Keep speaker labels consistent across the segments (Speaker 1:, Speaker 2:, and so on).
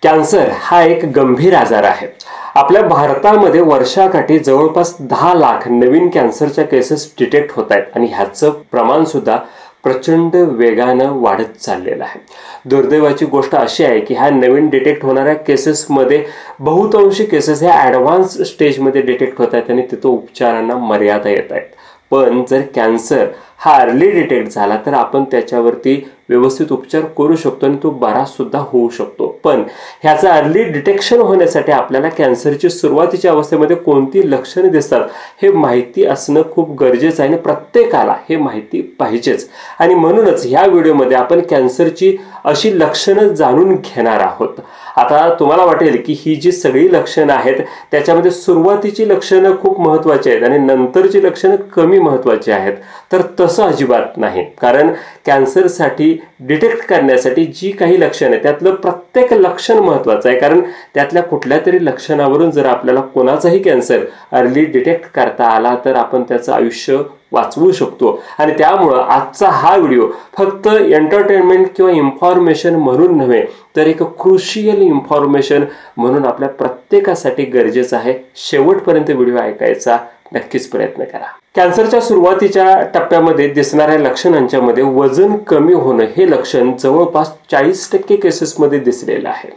Speaker 1: Cancer हा एक गंभीर आजार आहे। आपल्या भारतामध्ये वर्षाकाठी जवळपास 10 लाख नवीन कॅन्सरच्या केसेस डिटेक्ट होत आहेत आणि ह्याचं प्रमाण सुद्धा प्रचंड वेगानं वाढत चाललेलं आहे। दुर्दैवाची गोष्ट अशी आहे की ह्या नवीन डिटेक्ट होणाऱ्या केसेसमध्ये बहुतांशी केसेस ह्या ॲडव्हान्स स्टेजमध्ये डिटेक्ट होत आहेत आणि तिथं उपचारांना मर्यादा येत आहेत। पण जर कॅन्सर हा अर्ली डिटेक्ट झाला तर आपण त्याच्यावरती व्यवस्थित उपचार करू शकतो आणि तो बरा सुद्धा होऊ शकतो। पण ह्याचं अर्ली डिटेक्शन होण्यासाठी आपल्याला कॅन्सरची सुरुवातीच्या अवस्थेमध्ये कोणती लक्षणे दिसतात हे माहिती असणं खूप गरजेचं आहे आणि प्रत्येकाला हे माहिती पाहिजेच। आणि म्हणूनच ह्या व्हिडिओमध्ये आपण कॅन्सरची अशी लक्षणं जाणून घेणार आहोत। आता तुम्हाला वाटेल की ही जी सगळी लक्षणं आहेत त्याच्यामध्ये सुरुवातीची लक्षणं खूप महत्त्वाची आहेत आणि नंतरची लक्षणं कमी महत्त्वाची आहेत, तर तसं अजिबात नाही। कारण कॅन्सरसाठी डिटेक्ट करण्यासाठी जी काही लक्षणं आहेत त्यातलं प्रत्येक लक्षण महत्त्वाचं आहे। कारण त्यातल्या कुठल्या तरी लक्षणावरून जर आपल्याला कोणाचाही कॅन्सर अर्ली डिटेक्ट करता आला तर आपण त्याचं आयुष्य वाचवू शकतो। आणि त्यामुळे आजचा हा व्हिडिओ फक्त एंटरटेनमेंट किंवा इन्फॉर्मेशन म्हणून नव्हे तर एक क्रुशियल इन्फॉर्मेशन म्हणून आपल्या प्रत्येकासाठी गरजेचं आहे। शेवटपर्यंत व्हिडिओ ऐकायचा नक्कीच प्रयत्न करा। कॅन्सरच्या सुरुवातीच्या टप्प्यामध्ये दिसणाऱ्या लक्षणांच्या मध्ये वजन कमी होणं हे लक्षण जवळपास 40% केसेसमध्ये दिसलेलं आहे।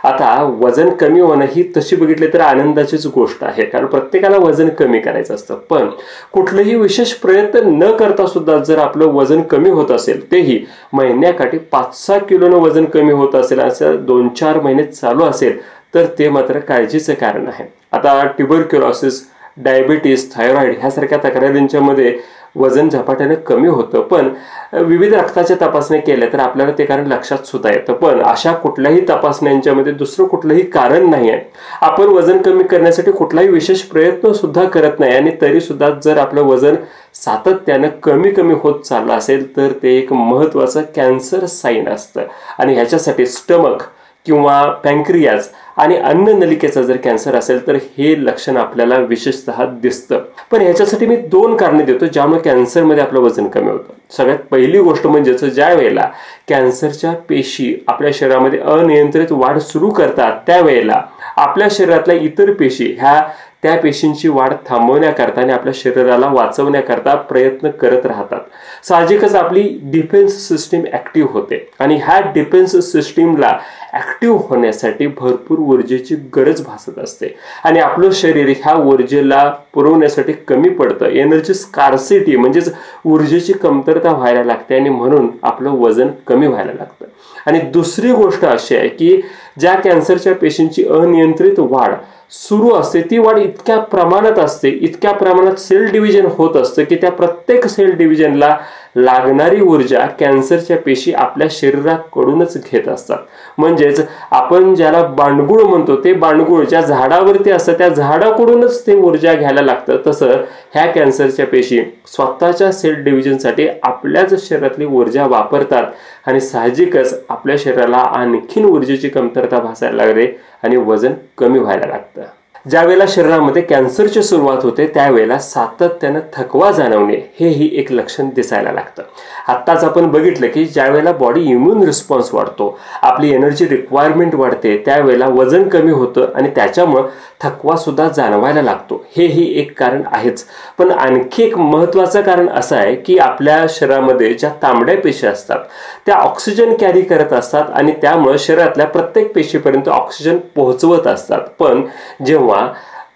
Speaker 1: आता वजन कमी होणं ही तशी बघितले तर आनंदाचीच गोष्ट आहे, कारण प्रत्येकाला वजन कमी करायचं असतं। पण कुठलेही विशेष प्रयत्न न करता सुद्धा जर आपलं वजन कमी होत असेल, तेही महिन्याकाठी 5-6 किलोनं वजन कमी होत असेल, असं 2-4 महिने चालू असेल तर ते मात्र काळजीचं कारण आहे। आता ट्युबरक्युलोसिस, डायबिटीस, थायरॉइड ह्यासारख्या तक्रारींच्या मध्ये वजन झपाट्याने कमी होतं, पण विविध रक्ताच्या तपासण्या केल्या तर आपल्याला ते कारण लक्षात सुद्धा येतं। पण अशा कुठल्याही तपासण्यांच्या मध्ये दुसरं कुठलंही कारण नाही आहे। आपण वजन कमी करण्यासाठी कुठलाही विशेष प्रयत्न सुद्धा करत नाही आणि तरी सुद्धा जर आपलं वजन सातत्यानं कमी होत चाललं असेल तर ते एक महत्त्वाचं कॅन्सर साईन असतं। आणि ह्याच्यासाठी स्टमक किंवा पॅन्क्रियाज आणि अन्न नलिकेचा जर कॅन्सर असेल तर हे लक्षण आपल्याला विशेषतः दिसतं। पण ह्याच्यासाठी मी 2 कारणे देतो ज्यामुळे कॅन्सरमध्ये आपलं वजन कमी होतं। सगळ्यात पहिली गोष्ट म्हणजेच ज्या वेळेला कॅन्सरच्या पेशी आपल्या शरीरामध्ये अनियंत्रित वाढ सुरू करतात त्यावेळेला आपल्या शरीरातल्या इतर पेशी ह्या त्या पेशींची वाढ थांबवण्याकरता आणि आपल्या शरीराला वाचवण्याकरता प्रयत्न करत राहतात। साहजिकच आपली डिफेन्स सिस्टीम ऍक्टिव्ह होते आणि ह्या डिफेन्स सिस्टीमला ऍक्टिव्ह होण्यासाठी भरपूर ऊर्जेची गरज भासत असते आणि आपलं शरीर ह्या ऊर्जेला पुरवण्यासाठी कमी पडतं। एनर्जी स्कार्सिटी म्हणजेच ऊर्जेची कमतरता व्हायला लागते आणि म्हणून आपलं वजन कमी व्हायला लागतं। आणि दुसरी गोष्ट अशी आहे की ज्या कॅन्सरच्या पेशींची अनियंत्रित वाढ सुरू असते ती वाढ इतक्या प्रमाणात असते, इतक्या प्रमाणात सेल डिव्हिजन होत असतं की त्या प्रत्येक सेल डिव्हिजनला लागणारी ऊर्जा कॅन्सरच्या पेशी आपल्या शरीराकडूनच घेत असतात। म्हणजेच आपण ज्याला बांडगुळ म्हणतो ते बांडगुळ ज्या झाडावरती असतं त्या झाडाकडूनच ते ऊर्जा घ्यायला लागतं, तसं ह्या कॅन्सरच्या पेशी स्वतःच्या सेल डिव्हिजनसाठी आपल्याच शरीरातली ऊर्जा वापरतात आणि साहजिकच आपल्या शरीराला आणखीन ऊर्जेची कमतरता भासायला लागते आणि वजन कमी व्हायला लागतं। ज्या वेळेला शरीरामध्ये कॅन्सरची सुरुवात होते त्यावेळेला सातत्यानं थकवा जाणवणे हेही एक लक्षण दिसायला लागतं। आत्ताच आपण बघितलं की ज्या वेळेला बॉडी इम्युन रिस्पॉन्स वाढतो, आपली एनर्जी रिक्वायरमेंट वाढते, त्यावेळेला वजन कमी होतं आणि त्याच्यामुळे थकवा सुद्धा जाणवायला लागतो। हेही एक कारण आहेच। पण आणखी एक महत्त्वाचं कारण असं आहे की आपल्या शरीरामध्ये ज्या तांबड्या पेशी असतात त्या ऑक्सिजन कॅरी करत असतात आणि त्यामुळे शरीरातल्या प्रत्येक पेशीपर्यंत ऑक्सिजन पोहोचवत असतात। पण जेव्हा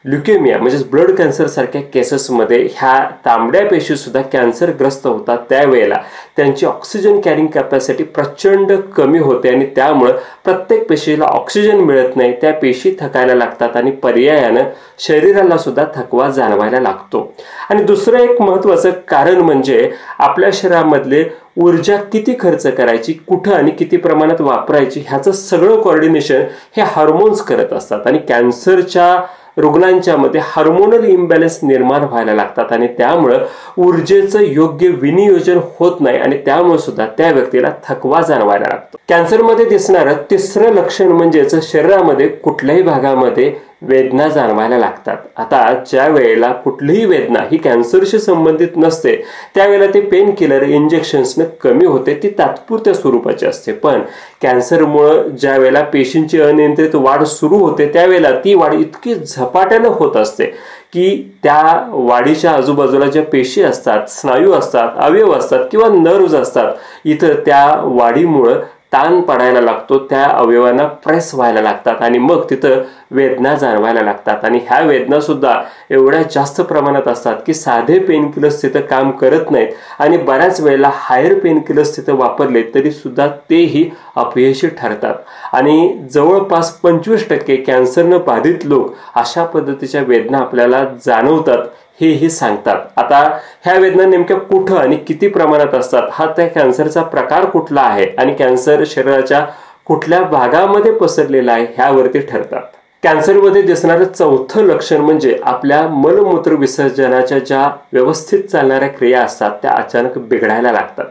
Speaker 1: ल्युकेमिया म्हणजे ब्लड कॅन्सर सारख्या केसेसमध्ये ह्या तांबड्या पेशी सुद्धा कॅन्सरग्रस्त होतात त्यावेळेला त्यांची ऑक्सिजन कॅरिंग कॅपॅसिटी प्रचंड कमी होते आणि त्यामुळे प्रत्येक पेशीला ऑक्सिजन मिळत नाही, त्या पेशी थकायला लागतात आणि पर्यायानं शरीराला सुद्धा थकवा जाणवायला लागतो। आणि दुसरं एक महत्त्वाचं कारण म्हणजे आपल्या शरीरामधले ऊर्जा किती खर्च करायची, कुठं आणि किती प्रमाणात वापरायची ह्याचं सगळं कोऑर्डिनेशन हे हार्मोन्स करत असतात आणि कॅन्सरच्या रुग्णांच्या मध्ये हार्मोनल इम्बॅलन्स निर्माण व्हायला लागतात आणि त्यामुळे ऊर्जेचं योग्य विनियोजन होत नाही आणि त्यामुळे सुद्धा त्या व्यक्तीला थकवा जाणवायला लागतो। कॅन्सरमध्ये दिसणारं तिसरं लक्षण म्हणजेच शरीरामध्ये कुठल्याही भागामध्ये वेदना जाणवायला लागतात. आता ज्या वेळेला कुठलीही वेदना ही कॅन्सरशी संबंधित नसते त्यावेळेला ते पेन किलर इंजेक्शन्सने कमी होते, ती तात्पुरत्या स्वरूपाची असते. पण कॅन्सरमुळे ज्या वेळेला पेशींची अनियंत्रित वाढ सुरू होते त्यावेळेला ती वाढ इतकी झपाट्यानं होत असते की त्या वाढीच्या आजूबाजूला ज्या पेशी असतात, स्नायू असतात, अवयव असतात किंवा नर्व्ज असतात, इथं त्या वाढीमुळं ताण पडायला लागतो, त्या अवयवांना प्रेस व्हायला लागतात आणि मग तिथं वेदना जाणवायला लागतात. आणि ह्या वेदना सुद्धा एवढ्या जास्त प्रमाणात असतात की साधे पेन किलर्स तिथं काम करत नाहीत आणि बऱ्याच वेळेला हायर पेन किलर्स तिथं वापरले तरी सुद्धा तेही अपयशी ठरतात. आणि जवळपास 25% कॅन्सरनं बाधित लोक अशा पद्धतीच्या वेदना आपल्याला जाणवतात हेही सांगतात. आता ह्या वेदना नेमक्या कुठं आणि किती प्रमाणात असतात, हा त्या कॅन्सरचा प्रकार कुठला आहे आणि कॅन्सर शरीराच्या कुठल्या भागामध्ये पसरलेला आहे ह्यावरती ठरतात. कॅन्सरमध्ये दिसणारं चौथं लक्षण म्हणजे आपल्या मलमूत्र विसर्जनाच्या ज्या व्यवस्थित चालणाऱ्या क्रिया असतात त्या अचानक बिघडायला लागतात.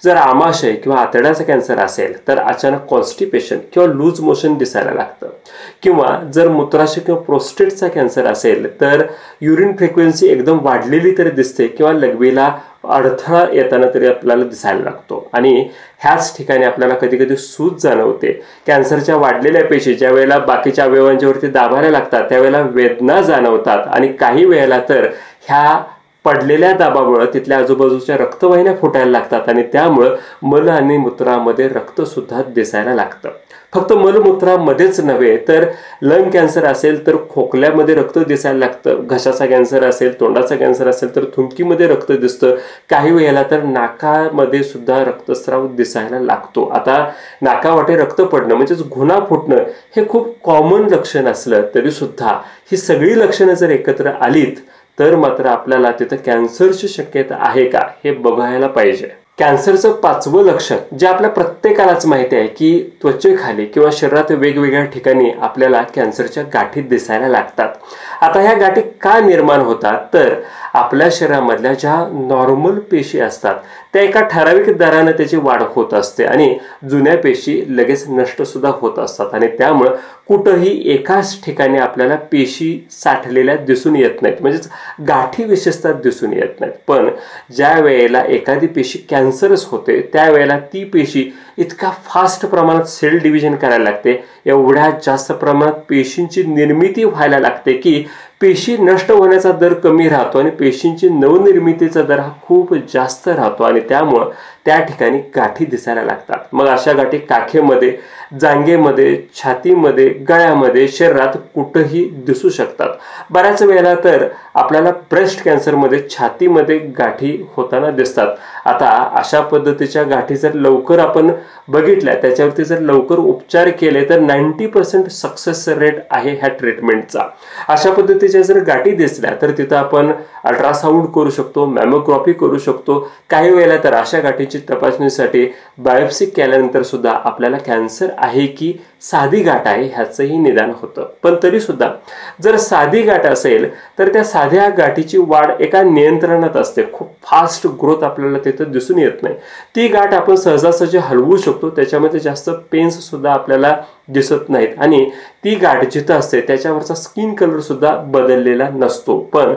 Speaker 1: जर आमाशय किंवा आतड्याचा कॅन्सर असेल तर अचानक कॉन्स्टिपेशन किंवा लूज मोशन दिसायला लागतं. किंवा जर मूत्राशय किंवा प्रोस्टेटचा कॅन्सर असेल तर युरिन फ्रिक्वेन्सी एकदम वाढलेली तरी दिसते किंवा लघवीला अडथळा येताना तरी आपल्याला दिसायला लागतो. आणि ह्याच ठिकाणी आपल्याला कधी कधी सूज जाणवते. कॅन्सरच्या वाढलेल्या पेशी ज्या वेळेला बाकीच्या अवयवांच्यावरती दाबायला लागतात त्यावेळेला वेदना जाणवतात आणि काही वेळेला तर ह्या पडलेल्या दाबामुळे तिथल्या आजूबाजूच्या रक्तवाहिन्या फुटायला लागतात आणि त्यामुळं मल आणि मूत्रामध्ये रक्त सुद्धा दिसायला लागतं. फक्त मलमूत्रामध्येच नव्हे तर लंग कॅन्सर असेल तर खोकल्यामध्ये रक्त दिसायला लागतं, घशाचा कॅन्सर असेल, तोंडाचा कॅन्सर असेल तर थुंकीमध्ये रक्त दिसतं, काही वेळेला तर नाकामध्ये सुद्धा रक्तस्राव दिसायला लागतो. आता नाकावाटे रक्त पडणं म्हणजेच घुणा फुटणं हे खूप कॉमन लक्षण असलं तरी सुद्धा ही सगळी लक्षणं जर एकत्र आलीत तर मात्र आपल्याला तिथं कॅन्सरची शक्यता आहे का हे बघायला पाहिजे. कॅन्सरचं पाचवं लक्षण जे आपल्या प्रत्येकालाच माहिती आहे की त्वचेखाली किंवा शरीरात वेगवेगळ्या ठिकाणी आपल्याला कॅन्सरच्या गाठी दिसायला लागतात. आता ह्या गाठी का निर्माण होतात तर आपल्या शरीरामधल्या ज्या नॉर्मल पेशी असतात त्या एका ठराविक दराने त्याची वाढ होत असते आणि जुन्या पेशी लगेच नष्ट सुद्धा होत असतात आणि त्यामुळे कुठंही एकाच ठिकाणी आपल्याला पेशी साठलेल्या दिसून येत नाहीत, म्हणजेच गाठी विशेषतः दिसून येत नाहीत. पण ज्या वेळेला एखादी पेशी कॅन्सरस होते त्यावेळेला ती पेशी इतका फास्ट प्रमाणात सेल डिव्हिजन करायला लागते, एवढ्या जास्त प्रमाणात पेशींची निर्मिती व्हायला लागते की पेशी नष्ट होण्याचा दर कमी राहतो आणि पेशींची नवनिर्मितीचा दर हा खूप जास्त राहतो आणि त्यामुळं त्या ठिकाणी गाठी दिसायला लागतात. मग अशा गाठी काखेमध्ये, जांघेमध्ये, छातीमध्ये, गळ्यामध्ये, शरीरात कुठंही दिसू शकतात. बऱ्याच वेळेला तर आपल्याला ब्रेस्ट कॅन्सरमध्ये छातीमध्ये गाठी होताना दिसतात. आता अशा पद्धतीच्या गाठी जर लवकर आपण बघितल्या, त्याच्यावरती जर लवकर उपचार केले तर 90% सक्सेस रेट आहे ह्या ट्रीटमेंटचा. अशा पद्धतीच्या जर गाठी दिसल्या तर तिथं आपण अल्ट्रासाऊंड करू शकतो, मॅमोग्राफी करू शकतो. काही वेळेला तर अशा गाठीची तपासणीसाठी बायोप्सी केल्यानंतर सुद्धा आपल्याला कॅन्सर आहे की साधी गाठ आहे ह्याचंही निदान होतं. पण तरी सुद्धा जर साधी गाठ असेल तर त्या साध्या गाठीची वाढ एका नियंत्रणात असते, खूप फास्ट ग्रोथ आपल्याला तिथं दिसून येत नाही. ती गाठ आपण सहजासहजी हलवू शकतो, त्याच्यामध्ये जास्त पेन्स सुद्धा आपल्याला दिसत नाहीत आणि ती गाठ जिथं असते त्याच्यावरचा स्किन कलर सुद्धा बदललेला नसतो. पण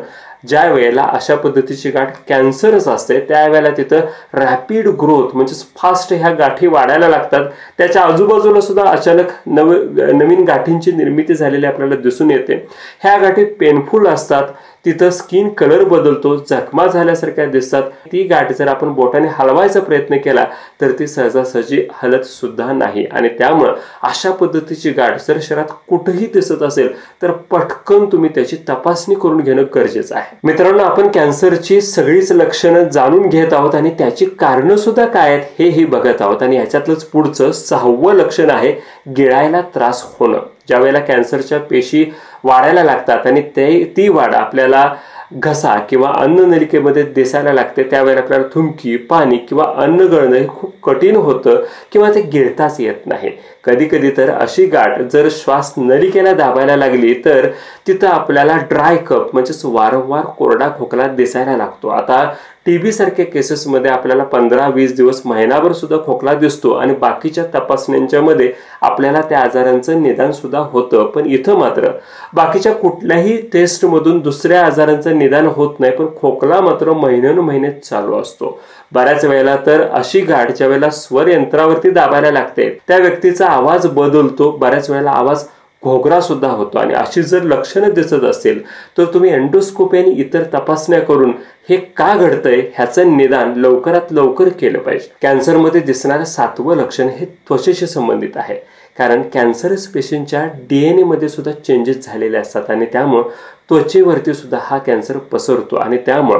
Speaker 1: ज्या वेळेला अशा पद्धतीची गाठ कॅन्सरच असते त्यावेळेला तिथं रॅपिड ग्रोथ म्हणजेच फास्ट ह्या गाठी वाढायला लागतात. त्याच्या आजूबाजूला सुद्धा अचानक नवीन गाठींची निर्मिती झालेली आपल्याला दिसून येते. ह्या गाठी पेनफुल असतात, तिथं स्किन कलर बदलतो, जखमा झाल्यासारख्या दिसतात. ती गाठ जर आपण बोटाने हलवायचा प्रयत्न केला तर ती सहजासहजी हलत सुद्धा नाही आणि त्यामुळं अशा पद्धतीची गाठ जर शरीरात कुठेही दिसत असेल तर पटकन तुम्ही त्याची तपासणी करून घेणं गरजेचं आहे. मित्रांनो, आपण कॅन्सरची सगळीच लक्षणं जाणून घेत आहोत आणि त्याची कारणं सुद्धा काय आहेत हेही बघत आहोत आणि ह्याच्यातलंच पुढचं 6वं लक्षण आहे गिळायला त्रास होणं. ज्या वेळेला कॅन्सरच्या पेशी वाढायला लागतात आणि ती वाढ आपल्याला घसा किंवा अन्ननलिकेमध्ये दिसायला लागते त्यावेळेला आपल्याला थुंकी, पाणी किंवा अन्न गळणं हे खूप कठीण होतं किंवा ते गिळताच येत नाही. कधी कधी तर अशी गाठ जर श्वास नलिकेला दाबायला लागली तर तिथं आपल्याला ड्राय कफ म्हणजेच वारंवार कोरडा खोकला दिसायला लागतो. आता टीबी सारख्या केसेसमध्ये आपल्याला 15-20 दिवस महिनाभर सुद्धा खोकला दिसतो आणि बाकीच्या तपासण्यांच्या मध्ये आपल्याला त्या आजारांचं निदान सुद्धा होतं. पण इथं मात्र बाकीच्या कुठल्याही टेस्टमधून दुसऱ्या आजारांचं निदान होत नाही, पण खोकला मात्र महिन्यानुमहिने चालू असतो. बऱ्याच वेळेला तर अशी गाठ ज्या वेळेला स्वर यंत्रावरती दाबायला लागते त्या व्यक्तीचा आवाज बदलतो, बऱ्याच वेळेला आवाज घोगरा सुद्धा होतो. आणि अशी जर लक्षणं दिसत असेल तर तुम्ही एंडोस्कोपी आणि इतर तपासण्या करून हे का घडतंय ह्याचं निदान लवकरात लवकर केलं पाहिजे. कॅन्सरमध्ये दिसणारं 7वं लक्षण हे त्वचेशी संबंधित आहे. कारण कॅन्सरस पेशींच्या DNA मध्ये सुद्धा चेंजेस झालेले असतात आणि त्यामुळे त्वचेवरती सुद्धा हा कॅन्सर पसरतो. आणि त्यामुळे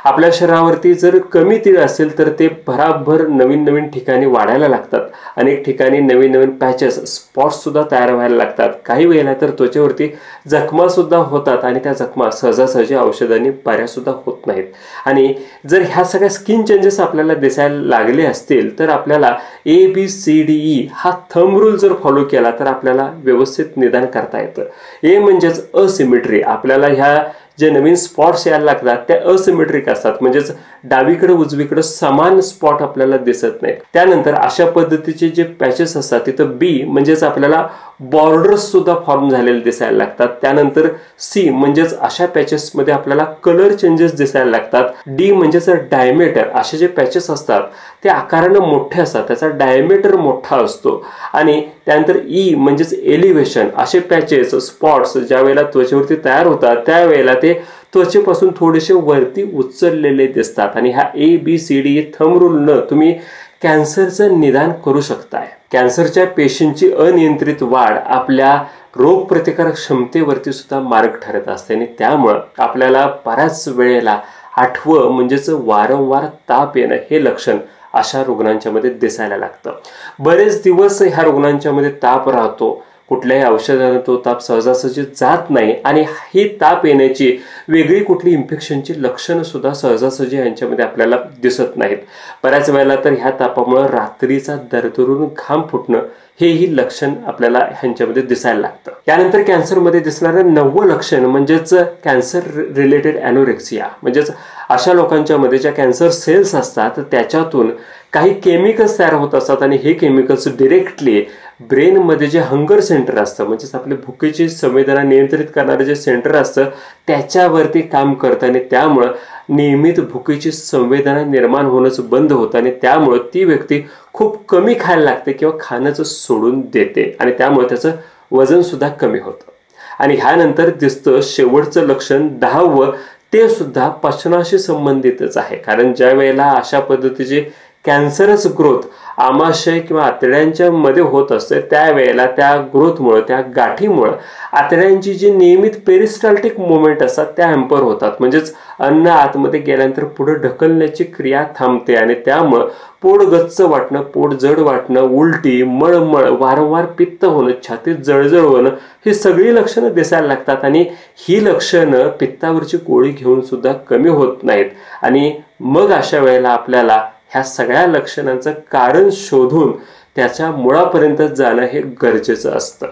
Speaker 1: आपल्या शरीरावरती जर कमी तीळ असेल तर ते भराभर नवीन नवीन ठिकाणी वाढायला लागतात. अनेक ठिकाणी नवीन नवीन पॅचेस स्पॉट्स सुद्धा तयार व्हायला लागतात. काही वेळेला तर त्वचेवरती जखमा सुद्धा होतात आणि त्या जखमा सहजासहजी औषधांनी बऱ्या सुद्धा होत नाहीत. आणि जर ह्या सगळ्या स्किन चेंजेस आपल्याला दिसायला लागले असतील तर आपल्याला ABCDE हा थंब रूल जर फॉलो केला तर आपल्याला व्यवस्थित निदान करता येतं. ए म्हणजेच असिमेट्री. आपल्याला ह्या जे नवीन स्पॉट्स यायला लागतात त्या असिमेट्रिक असतात, म्हणजेच डावीकडे उजवीकडे समान स्पॉट आपल्याला दिसत नाहीत. त्यानंतर अशा पद्धतीचे जे पॅचेस असतात तिथं B म्हणजेच आपल्याला बॉर्डर्स सुद्धा फॉर्म झालेले दिसायला लागतात. त्यानंतर C म्हणजेच अशा पॅचेस मध्ये आपल्याला कलर चेंजेस दिसायला लागतात. D म्हणजेच डायमीटर. असे जे पॅचेस असतात ते आकाराने मोठे असतात, त्याचा डायमीटर मोठा असतो. आणि त्यानंतर E म्हणजेच एलिव्हेशन. असे पॅचेस स्पॉट्स ज्या वेळेला त्वचेवरती तयार होतात त्यावेळेला ते त्वचेपासून थोडेसे वरती उचललेले दिसतात. आणि ह्या ABCD थंब रूलनं तुम्ही कॅन्सरचं निदान करू शकताय. कॅन्सरच्या पेशींची अनियंत्रित वाढ आपल्या रोगप्रतिकारक क्षमतेवरती सुद्धा मार्ग ठरत असते आणि त्यामुळं आपल्याला बऱ्याच वेळेला आठवं म्हणजेच वारंवार ताप येणं हे लक्षण अशा रुग्णांच्या मध्ये दिसायला लागतं. बरेच दिवस ह्या रुग्णांच्या मध्ये ताप राहतो, कुठल्याही औषधाने तो ताप सहजासहजी जात नाही आणि ही ताप येण्याची वेगळी कुठली इन्फेक्शनची लक्षणं सुद्धा सहजासहजी यांच्यामध्ये आपल्याला दिसत नाहीत. बऱ्याच वेळेला तर ह्या तापामुळे रात्रीचा दरदरून घाम फुटणं हेही लक्षण आपल्याला ह्यांच्यामध्ये दिसायला लागतं. यानंतर कॅन्सरमध्ये दिसणारं 9वं लक्षण म्हणजेच कॅन्सर रिलेटेड ॲनोरेक्सिया. म्हणजेच अशा लोकांच्या मध्ये ज्या कॅन्सर सेल्स असतात त्याच्यातून काही केमिकल्स तयार होत असतात आणि हे केमिकल्स डिरेक्टली ब्रेनमध्ये जे हंगर सेंटर असतं म्हणजेच आपले भुकेची संवेदना नियंत्रित करणारे जे सेंटर असतं त्याच्यावरती काम करतं आणि त्यामुळं नियमित भुकेची संवेदना निर्माण होणंच बंद होतं आणि त्यामुळे ती व्यक्ती खूप कमी खायला लागते किंवा खाण्याचं सोडून देते आणि त्यामुळे त्याचं वजन सुद्धा कमी होतं. आणि ह्यानंतर दिसतं शेवटचं लक्षण 10वं, ते सुद्धा पचनाशी संबंधितच आहे. कारण ज्या वेळेला अशा पद्धतीचे कॅन्सरस ग्रोथ आमाशय किंवा आतड्यांच्या मध्ये होत असते त्यावेळेला त्या ग्रोथमुळे त्या गाठीमुळे आतड्यांची जी नियमित पेरिस्टाल्टिक मुवमेंट असतात त्या हॅम्पर होतात. म्हणजेच अन्न आतमध्ये गेल्यानंतर पुढे ढकलण्याची क्रिया थांबते आणि त्यामुळे पोट गच्च वाटणं, पोट जड वाटणं, उलटी, मळमळ, वारंवार पित्त होणं, छातीत जळजळ होणं ही सगळी लक्षणं दिसायला लागतात. आणि ही लक्षणं पित्तावरची गोळी घेऊन सुद्धा कमी होत नाहीत. आणि मग अशा वेळेला आपल्याला ह्या सगळ्या लक्षणांचं कारण शोधून त्याच्या मुळापर्यंत जाणं हे गरजेचं असतं.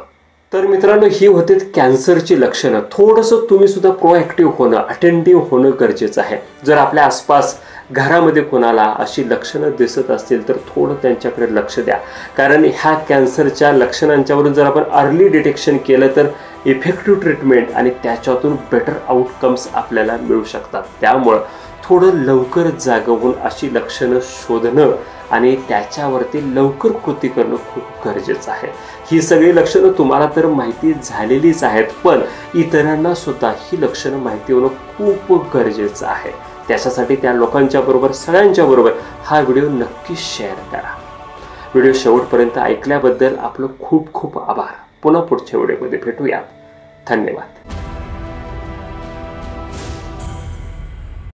Speaker 1: तर मित्रांनो, ही होती कॅन्सरची लक्षणं. थोडंसं तुम्ही सुद्धा प्रोएक्टिव्ह होणं, अटेंटिव्ह होणं गरजेचं आहे. जर आपल्या आसपास घरामध्ये कोणाला अशी लक्षणं दिसत असतील तर थोडं त्यांच्याकडे लक्ष द्या. कारण ह्या कॅन्सरच्या लक्षणांच्यावरून जर आपण अर्ली डिटेक्शन केलं तर इफेक्टिव्ह ट्रीटमेंट आणि त्याच्यातून बेटर आउटकम्स आपल्याला मिळू शकतात. त्यामुळं थोडं लवकर जागं होऊन अशी लक्षणं शोधणं आणि त्याच्यावरती लवकर कृती करणं खूप गरजेचं आहे. ही सगळी लक्षणं तुम्हाला तर माहिती झालेलीच आहेत, पण इतरांना सुद्धा ही लक्षणं माहिती होणं खूप गरजेचं आहे. त्याच्यासाठी त्या लोकांच्या बरोबर, सगळ्यांच्या बरोबर हा व्हिडिओ नक्की शेअर करा. व्हिडिओ शेवटपर्यंत ऐकल्याबद्दल आपलं खूप खूप आभार. पुन्हा पुढच्या व्हिडिओमध्ये भेटूया. धन्यवाद.